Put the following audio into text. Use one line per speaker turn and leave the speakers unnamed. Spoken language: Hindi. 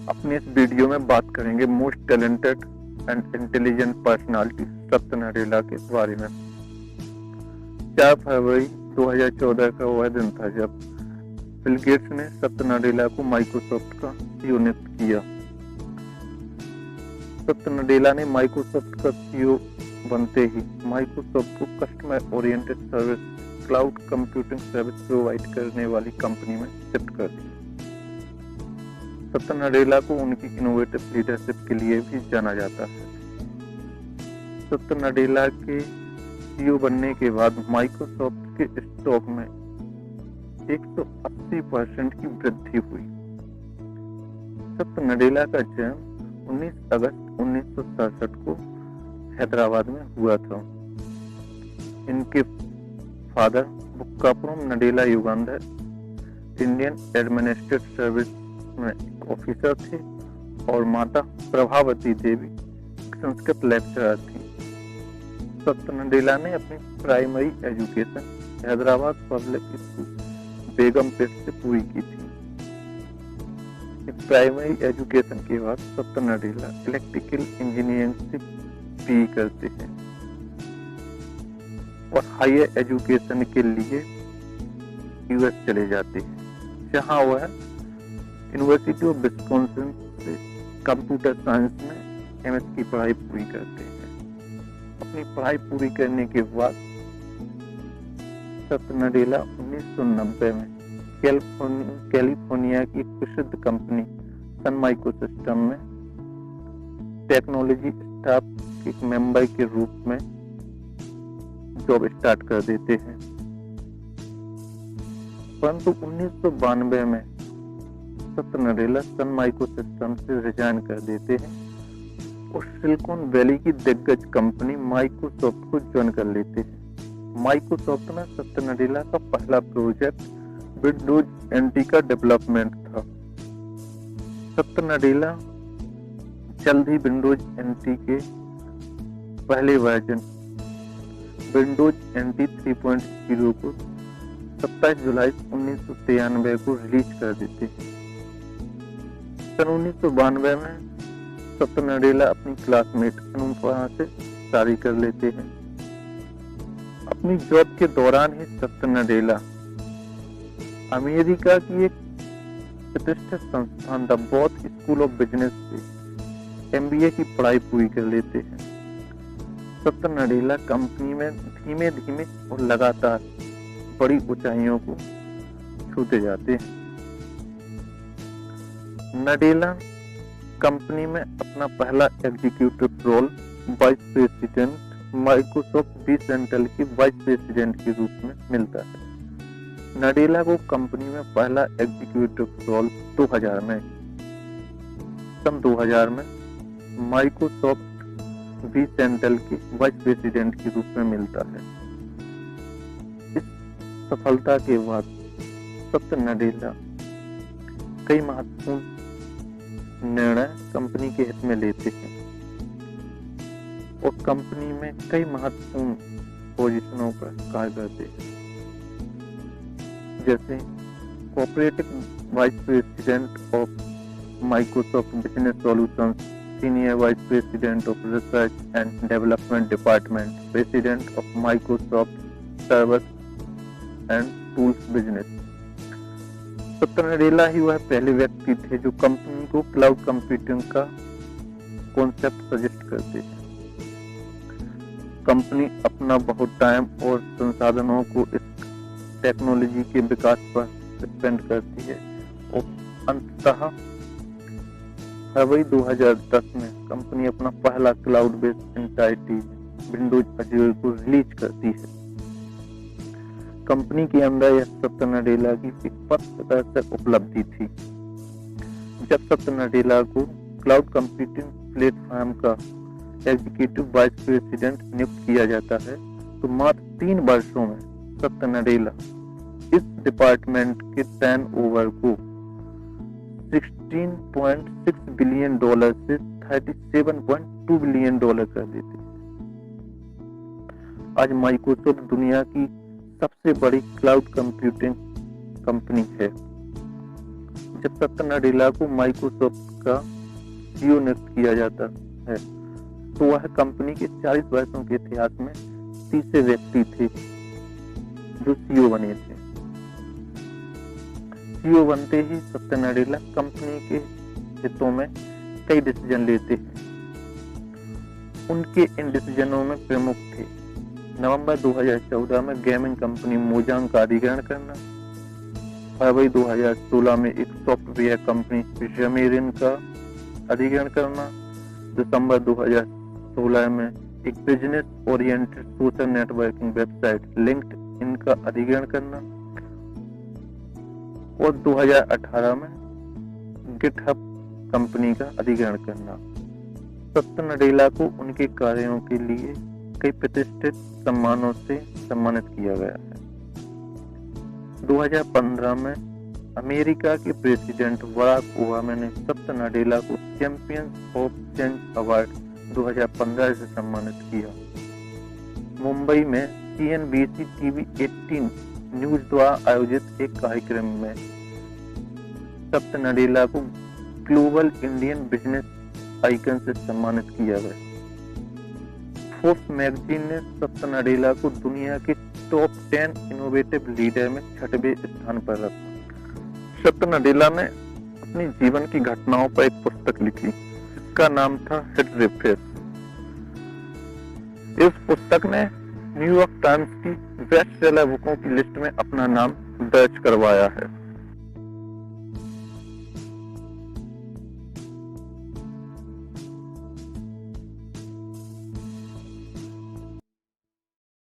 अपनी इस वीडियो में बात करेंगे most talented and intelligent personality सत्य नडेला के बारे में। 4 फरवरी 2014 का वह दिन था जब बिल गेट्स ने सत्य नडेला को माइक्रोसॉफ्ट का सीईओ नियुक्त किया। सत्य नडेला ने माइक्रोसॉफ्ट का सीईओ बनते ही माइक्रोसॉफ्ट को customer oriented service cloud computing service provide करने वाली कंपनी में शिफ्ट कर दिया। सत्य नडेला को उनकी इनोवेटिव लीडरशिप के लिए भी जाना जाता है। सत्य नडेला के सीईओ बनने के बाद माइक्रोसॉफ्ट के स्टॉक में 180% की वृद्धि हुई। सत्य नडेला का जन्म 19 अगस्त 1967 को हैदराबाद में हुआ था। इनके father बुक्कापुरम Nadella Yugandhar Indian administrative service में एक ऑफिसर थे और माता प्रभावती देवी संस्कृत लेक्चरर थी। सत्य नडेला ने अपनी primary education Hyderabad public school Begumpet से पूरी की थी। प्राइमरी एजुकेशन के बाद सत्य नडेला इलेक्ट्रिकल इंजीनियरिंग से पीई करते हैं और हायर एजुकेशन के लिए यूएस चले जाते हैं, जहां वह यूनिवर्सिटी ऑफ विस्कॉन्सिन से कंप्यूटर साइंस में एमएस की पढ़ाई पूरी करते हैं। अपनी पढ़ाई पूरी करने के बाद सत्य नडेला 1990 में कैलिफोर्निया की एक प्रसिद्ध कंपनी सन माइक्रोसिस्टम में टेक्नोलॉजी स्टाफ के एक मेंबर के रूप में जॉब स्टार्ट कर देते हैं। परंतु 1992 में सत्य नडेला सन माइक्रोसिस्टम से रिजाइन कर देते हैं और सिलिकॉन वैली की दिग्गज कंपनी माइक्रोसॉफ्ट को ज्वाइन कर लेते हैं। माइक्रोसॉफ्ट में सत्य नडेला का पहला प्रोजेक्ट विंडोज एनटी का डेवलपमेंट था। सत्य नडेला जल्द ही विंडोज एनटी के पहले वर्जन विंडोज एनटी 3.0 को 27 जुलाई 1993 को रिलीज कर देते हैं। सन 1992 में सत्य नडेला अपनी क्लासमेट अनुपमा से शादी कर लेते हैं। अपनी जॉब के दौरान ही सत्य नडेला अमेरिका की एक प्रतिष्ठित संस्थान the both school of business से एमबीए की पढ़ाई पूरी कर लेते हैं। सत्य नडेला कंपनी में धीमे धीमे और लगातार बड़ी ऊंचाइयों को छूते जाते हैं। नडेला कंपनी में अपना पहला executive role vice president Microsoft B central की वाइस प्रेसिडेंट के रूप में मिलता है। नडेला को कंपनी में पहला एग्जीक्यूटिव रोल 2000 में सन 2000 में माइक्रोसॉफ्ट बी सेंट्रल के वाइस प्रेसिडेंट के रूप में मिलता है। इस सफलता के बाद सत्य नडेला कई महत्वपूर्ण निर्णय कंपनी के हित में लेते हैं और कंपनी में कई महत्वपूर्ण पोजीशनों पर कार्य करते हैं, जैसे cooperative vice president of Microsoft business solutions, senior vice president of research and development department, president of Microsoft service and tools business. सत्य नडेला ही वह पहले व्यक्ति थे जो कंपनी को क्लाउड कंप्यूटिंग का कॉन्सेप्ट सजेस्ट करते थे। कंपनी अपना बहुत टाइम और संसाधनों को इस टेक्नोलॉजी के विकास पर स्पेंड करती है और अंततः फरवरी 2010 में कंपनी अपना पहला cloud based entity Windows Azure को रिलीज करती है। कंपनी के अंदर यह सत्य नडेला की पथ उपलब्धि थी। जब सत्य नडेला को क्लाउड कंप्यूटिंग प्लेटफॉर्म का एग्जीक्यूटिव वाइस प्रेसिडेंट नियुक्त किया जाता है तो मात्र 3 वर्षों में सत्य नडेला इस डिपार्टमेंट के टर्नओवर को $16.6 बिलियन से $37.2 बिलियन कर देते हैं। आज माइक्रोसॉफ्ट दुनिया की सबसे बड़ी क्लाउड कंप्यूटिंग कंपनी है, जब सत्या नडेला को माइक्रोसॉफ्ट का सीईओ नियुक्त किया जाता है तो वह कंपनी के 40 वर्षों के इतिहास में तीसरे व्यक्ति थे जो सीईओ बने थे। सीईओ बनते ही सत्या नडेला कंपनी के हितों में कई डिसीजन लेते हैं। उनके इन डिसीजनों में प्रमुख थे नवंबर 2014 में गेमिंग कंपनी मोजांग का अधिग्रहण करना, फरवरी 2016 में एक सॉफ्टवेयर कंपनी जेमेरिन का अधिग्रहण करना, दिसंबर 2016 में एक business oriented social networking website LinkedIn का अधिग्रहण करना और 2018 में गिटहब कंपनी का अधिग्रहण करना। सत्या नडेला को उनके कार्यों के लिए कई प्रतिष्ठित सम्मानों से सम्मानित किया गया है। 2015 में अमेरिका के प्रेसिडेंट बराक ओबामा ने सत्या नडेला को चैंपियंस ऑफ चेंज अवार्ड 2015 से सम्मानित किया। मुंबई में CNBC TV 18 न्यूज द्वारा आयोजित एक कार्यक्रम में सत्या नडेला को ग्लोबल इंडियन बिजनेस आइकन से सम्मानित किया गया। फोर्ब्स मैगजीन ने सत्या नडेला को दुनिया के टॉप 10 इनोवेटिव लीडर में 6वें स्थान पर रखा। सत्या नडेला ने अपनी जीवन की घटनाओं पर एक पुस्तक लिखी जिसका नाम था हिट रिफ्रेश। इस पुस्तक ने न्यूयॉर्क टाइम्स की बेस्ट सेलर बुकों की लिस्ट में अपना नाम दर्ज करवाया है।